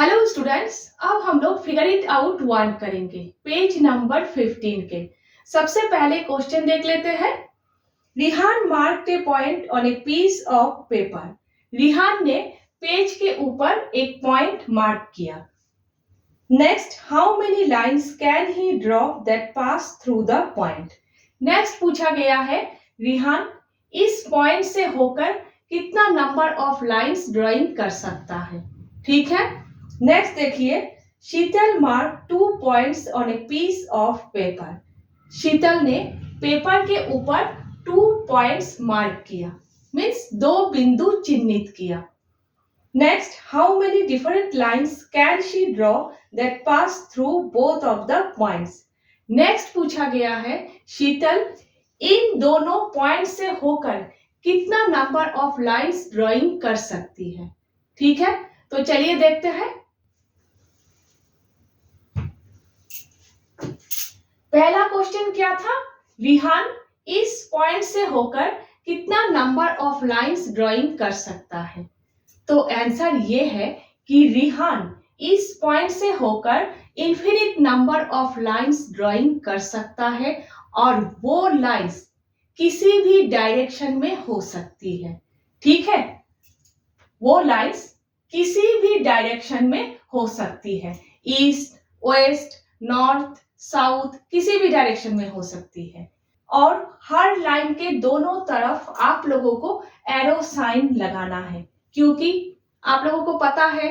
Hello students, अब हम लोग फिगर इट आउट 1 करेंगे पेज नंबर 15 के। सबसे पहले क्वेश्चन देख लेते हैं। Rihan marked a point on a piece of paper. Rihan ने पेज के ऊपर एक पॉइंट मार्क किया। Next, how many lines can he draw that pass through the point. Next पूछा गया है, रिहान इस पॉइंट से होकर कितना नंबर ऑफ लाइन्स ड्राइंग कर सकता है। ठीक है, नेक्स्ट देखिए, Sheetal mark 2 points on a piece of paper. Sheetal ने पेपर के ऊपर 2 पॉइंट्स मार्क किया, मीन्स 2 बिंदु चिन्हित किया। Next, how many different lines can she draw that pass through both of the points. Next पूछा गया है, शीतल इन दोनों पॉइंट से होकर कितना नंबर ऑफ लाइन्स ड्राइंग कर सकती है। ठीक है, तो चलिए देखते हैं। पहला क्वेश्चन क्या था, रिहान इस पॉइंट से होकर कितना नंबर ऑफ लाइन्स ड्राइंग कर सकता है। तो आंसर ये है कि रिहान इस पॉइंट से होकर infinite number of lines drawing कर सकता है और वो लाइन्स किसी भी डायरेक्शन में हो सकती है। ठीक है, वो लाइन्स किसी भी डायरेक्शन में हो सकती है, ईस्ट, वेस्ट, नॉर्थ, साउथ, किसी भी डायरेक्शन में हो सकती है। और हर लाइन के दोनों तरफ आप लोगों को एरो साइन लगाना है, क्योंकि आप लोगों को पता है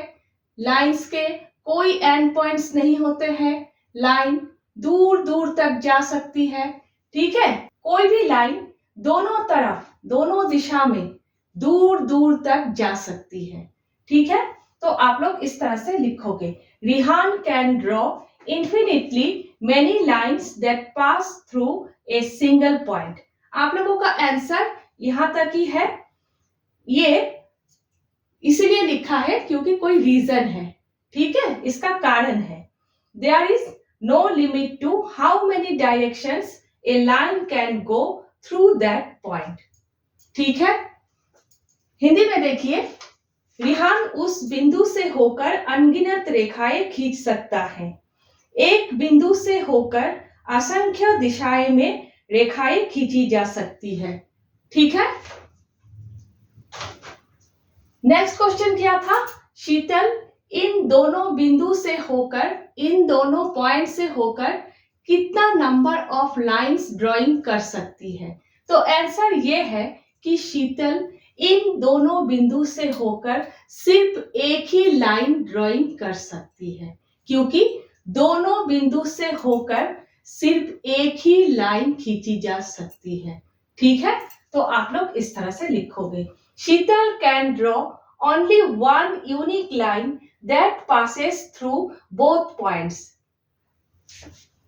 लाइंस के कोई एंड पॉइंट्स नहीं होते हैं। लाइन दूर दूर तक जा सकती है। ठीक है, कोई भी लाइन दोनों तरफ, दोनों दिशा में दूर दूर तक जा सकती है। ठीक है, तो आप लोग इस तरह से लिखोगे, Rihan can draw infinitely many lines that pass through a single point। आप लोगों का आंसर यहां तक ही है। ये इसीलिए लिखा है क्योंकि कोई रीजन है। ठीक है, इसका कारण है, there is no limit to how many directions a line can go through that point। ठीक है, हिंदी में देखिए, रिहान उस बिंदु से होकर अनगिनत रेखाएं खींच सकता है। एक बिंदु से होकर असंख्य दिशाएं में रेखाएं खींची जा सकती है। ठीक है, नेक्स्ट क्वेश्चन क्या था, शीतल इन दोनों बिंदु से होकर, इन दोनों पॉइंट से होकर कितना नंबर ऑफ लाइंस ड्राइंग कर सकती है। तो आंसर ये है कि शीतल इन दोनों बिंदु से होकर सिर्फ एक ही लाइन ड्राइंग कर सकती है, क्योंकि दोनों बिंदु से होकर सिर्फ एक ही लाइन खींची जा सकती है। ठीक है, तो आप लोग इस तरह से लिखोगे, Sheetal can draw only one unique line that passes through both points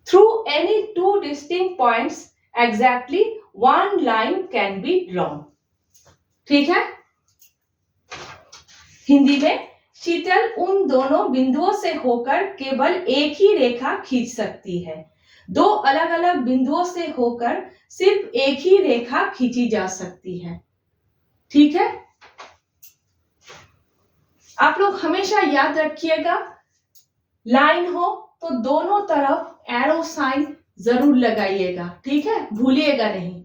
through any 2 distinct points exactly one line can be drawn. ठीक है, हिंदी में, शीतल उन दोनों बिंदुओं से होकर केवल एक ही रेखा खींच सकती है। 2 अलग अलग बिंदुओं से होकर सिर्फ एक ही रेखा खींची जा सकती है। ठीक है, आप लोग हमेशा याद रखिएगा, लाइन हो तो दोनों तरफ एरो साइन जरूर लगाइएगा। ठीक है, भूलिएगा नहीं।